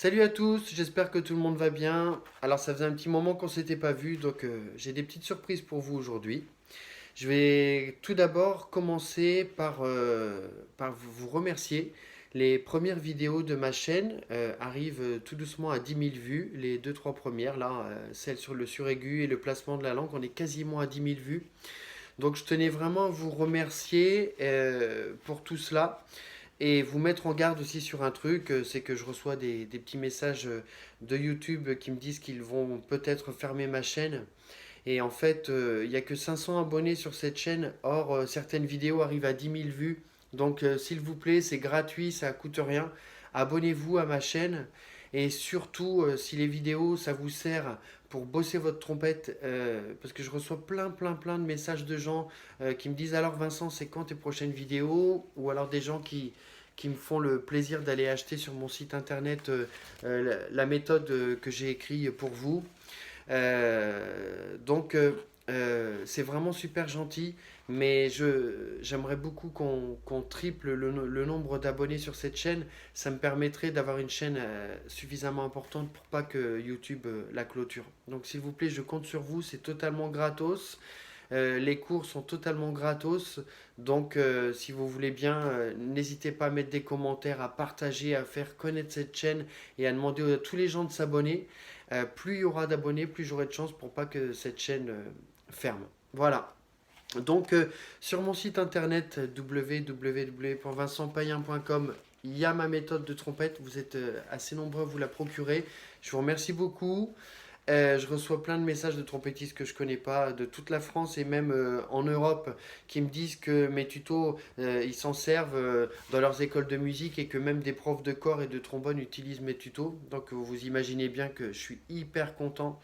Salut à tous, j'espère que tout le monde va bien. Alors ça faisait un petit moment qu'on s'était pas vu, donc j'ai des petites surprises pour vous aujourd'hui. Je vais tout d'abord commencer par vous remercier. Les premières vidéos de ma chaîne arrivent tout doucement à 10 000 vues. Les deux trois premières, là, celle sur le suraigu et le placement de la langue, on est quasiment à 10 000 vues. Donc je tenais vraiment à vous remercier pour tout cela. Et vous mettre en garde aussi sur un truc, c'est que je reçois des petits messages de YouTube qui me disent qu'ils vont peut-être fermer ma chaîne. Et en fait, il n'y a que 500 abonnés sur cette chaîne. Or, certaines vidéos arrivent à 10 000 vues. Donc, s'il vous plaît, c'est gratuit, ça ne coûte rien. Abonnez-vous à ma chaîne. Et surtout, si les vidéos, ça vous sert pour bosser votre trompette, parce que je reçois plein de messages de gens qui me disent alors Vincent, c'est quand tes prochaines vidéos? Ou alors des gens qui me font le plaisir d'aller acheter sur mon site internet la méthode que j'ai écrite pour vous. Donc, c'est vraiment super gentil, mais j'aimerais beaucoup qu'on triple le nombre d'abonnés sur cette chaîne. Ça me permettrait d'avoir une chaîne suffisamment importante pour pas que YouTube la clôture. Donc s'il vous plaît, je compte sur vous, c'est totalement gratos. Les cours sont totalement gratos. Donc si vous voulez bien, n'hésitez pas à mettre des commentaires, à partager, à faire connaître cette chaîne et à demander à tous les gens de s'abonner. Plus il y aura d'abonnés, plus j'aurai de chance pour pas que cette chaîne ferme. Voilà. Donc sur mon site internet www.vincentpayen.com, il y a ma méthode de trompette. Vous êtes assez nombreux à vous la procurer. Je vous remercie beaucoup. Je reçois plein de messages de trompettistes que je connais pas, de toute la France et même en Europe, qui me disent que mes tutos, ils s'en servent dans leurs écoles de musique et que même des profs de corps et de trombone utilisent mes tutos. Donc vous imaginez bien que je suis hyper content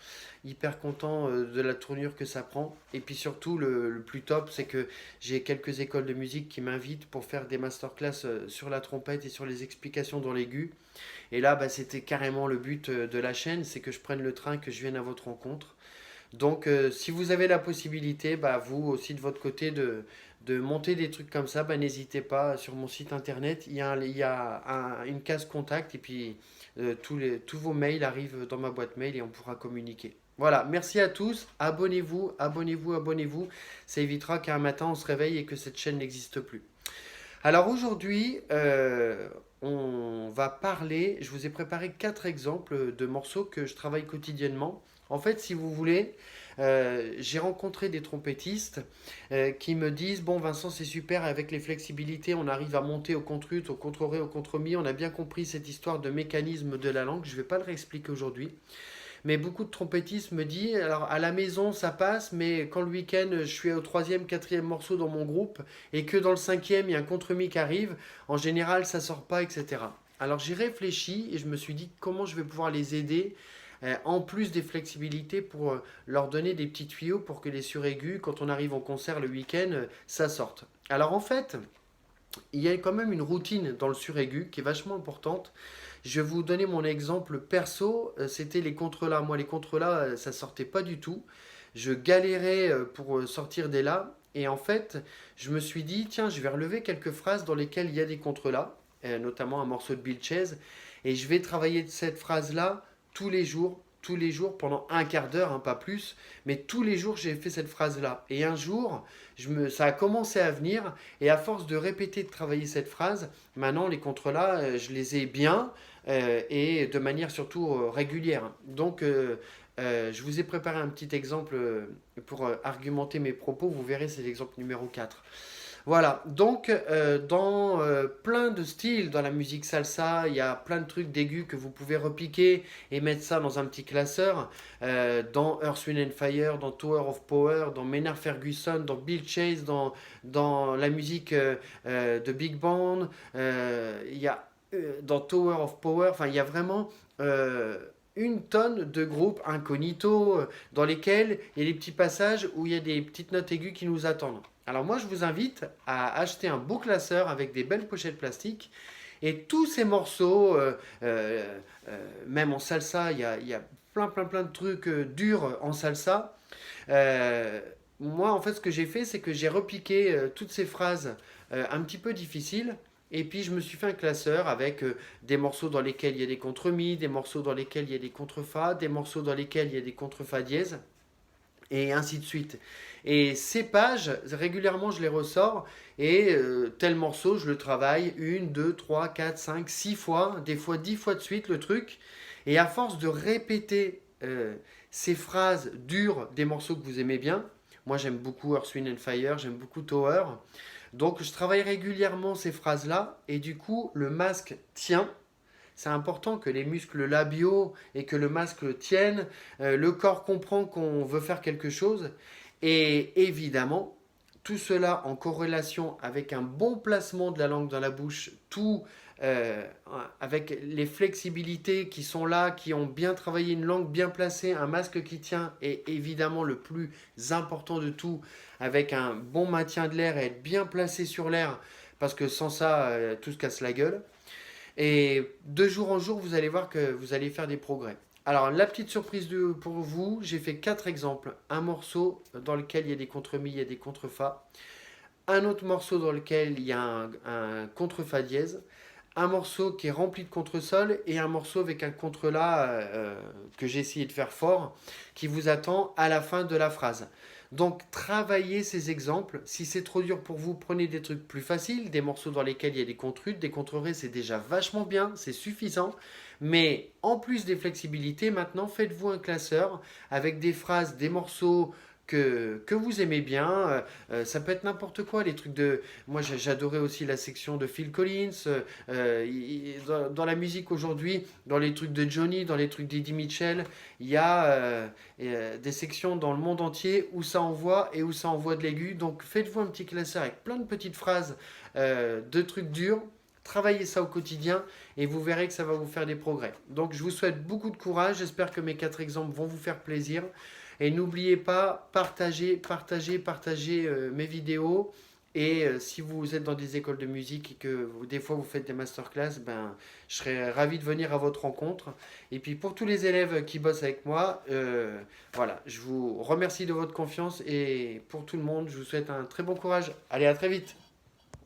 de la tournure que ça prend. Et puis surtout, le plus top, c'est que j'ai quelques écoles de musique qui m'invitent pour faire des masterclass sur la trompette et sur les explications dans l'aigu. Et là, bah, c'était carrément le but de la chaîne, c'est que je prenne le train, que je vienne à votre rencontre. Donc, si vous avez la possibilité, bah, vous aussi de votre côté, de monter des trucs comme ça, bah, n'hésitez pas sur mon site internet. Une case contact et puis tous vos mails arrivent dans ma boîte mail et on pourra communiquer. Voilà, merci à tous. Abonnez-vous. Ça évitera qu'un matin on se réveille et que cette chaîne n'existe plus. Alors aujourd'hui, on va parler, je vous ai préparé 4 exemples de morceaux que je travaille quotidiennement. En fait, si vous voulez, j'ai rencontré des trompettistes qui me disent, bon Vincent, c'est super, avec les flexibilités, on arrive à monter au contre-ut, au contre-ré, au contre-mi, on a bien compris cette histoire de mécanisme de la langue, je ne vais pas le réexpliquer aujourd'hui. Mais beaucoup de trompettistes me disent, alors à la maison ça passe, mais quand le week-end je suis au troisième, quatrième morceau dans mon groupe et que dans le cinquième il y a un contre-mi qui arrive, en général ça sort pas, etc. Alors j'ai réfléchi et je me suis dit comment je vais pouvoir les aider en plus des flexibilités pour leur donner des petits tuyaux pour que les suraigus, quand on arrive en concert le week-end, ça sorte. Alors en fait, il y a quand même une routine dans le suraigu qui est vachement importante. Je vais vous donner mon exemple perso, c'était les contre-la. Moi, les contre-la, ça sortait pas du tout. Je galérais pour sortir des la. Et en fait, je me suis dit, tiens, je vais relever quelques phrases dans lesquelles il y a des contre-la, notamment un morceau de Bill Chase. Et je vais travailler cette phrase-là tous les jours, pendant un quart d'heure, hein, pas plus. Mais tous les jours, j'ai fait cette phrase-là. Et un jour, ça a commencé à venir. Et à force de répéter, de travailler cette phrase, maintenant, les contre-la, je les ai bien et de manière surtout régulière. Donc, je vous ai préparé un petit exemple pour argumenter mes propos. Vous verrez, c'est l'exemple numéro 4. Voilà, donc dans plein de styles dans la musique salsa, il y a plein de trucs d'aigus que vous pouvez repiquer et mettre ça dans un petit classeur. Dans Earth, Wind and Fire, dans Tower of Power, dans Maynard Ferguson, dans Bill Chase, dans la musique de Big Band, il y a dans Tower of Power, enfin il y a vraiment une tonne de groupes incognito dans lesquels il y a des petits passages où il y a des petites notes aiguës qui nous attendent. Alors moi je vous invite à acheter un beau classeur avec des belles pochettes plastiques et tous ces morceaux, même en salsa, il y a plein de trucs durs en salsa. Euh, Moi en fait ce que j'ai fait c'est que j'ai repiqué toutes ces phrases un petit peu difficiles Et puis je me suis fait un classeur avec des morceaux dans lesquels il y a des contre-mi, des morceaux dans lesquels il y a des contre-fa, des morceaux dans lesquels il y a des contre-fa dièse, et ainsi de suite. Et ces pages, régulièrement je les ressors, et tel morceau, je le travaille une, deux, trois, quatre, cinq, six fois, des fois 10 fois de suite le truc. Et à force de répéter ces phrases dures des morceaux que vous aimez bien, moi j'aime beaucoup Earth, Wind and Fire, j'aime beaucoup Tower, donc je travaille régulièrement ces phrases-là, et du coup le masque tient. C'est important que les muscles labiaux et que le masque tiennent. Le corps comprend qu'on veut faire quelque chose. Et évidemment, tout cela en corrélation avec un bon placement de la langue dans la bouche, tout euh, avec les flexibilités qui sont là, qui ont bien travaillé, une langue bien placée, un masque qui tient, et évidemment le plus important de tout, avec un bon maintien de l'air et être bien placé sur l'air, parce que sans ça, tout se casse la gueule. Et de jour en jour, vous allez voir que vous allez faire des progrès. Alors, la petite surprise pour vous, j'ai fait 4 exemples. Un morceau dans lequel il y a des contre-mi, il y a des contre-fa. Un autre morceau dans lequel il y a un contre-fa dièse. Un morceau qui est rempli de contre-sol et un morceau avec un contre-la que j'ai essayé de faire fort qui vous attend à la fin de la phrase. Donc travaillez ces exemples. Si c'est trop dur pour vous, prenez des trucs plus faciles, des morceaux dans lesquels il y a des contre-ut, des contre-ré, c'est déjà vachement bien, c'est suffisant. Mais en plus des flexibilités, maintenant faites-vous un classeur avec des phrases, des morceaux que vous aimez bien. Ça peut être n'importe quoi, les trucs de... Moi j'adorais aussi la section de Phil Collins, dans la musique aujourd'hui, dans les trucs de Johnny, dans les trucs d'Eddie Mitchell, il y a des sections dans le monde entier où ça envoie et où ça envoie de l'aigu. Donc faites-vous un petit classeur avec plein de petites phrases de trucs durs. Travaillez ça au quotidien et vous verrez que ça va vous faire des progrès. Donc je vous souhaite beaucoup de courage. J'espère que mes 4 exemples vont vous faire plaisir. Et n'oubliez pas, partagez mes vidéos. Et si vous êtes dans des écoles de musique et que des fois vous faites des masterclass, ben, je serais ravi de venir à votre rencontre. Et puis pour tous les élèves qui bossent avec moi, voilà, je vous remercie de votre confiance. Et pour tout le monde, je vous souhaite un très bon courage. Allez, à très vite.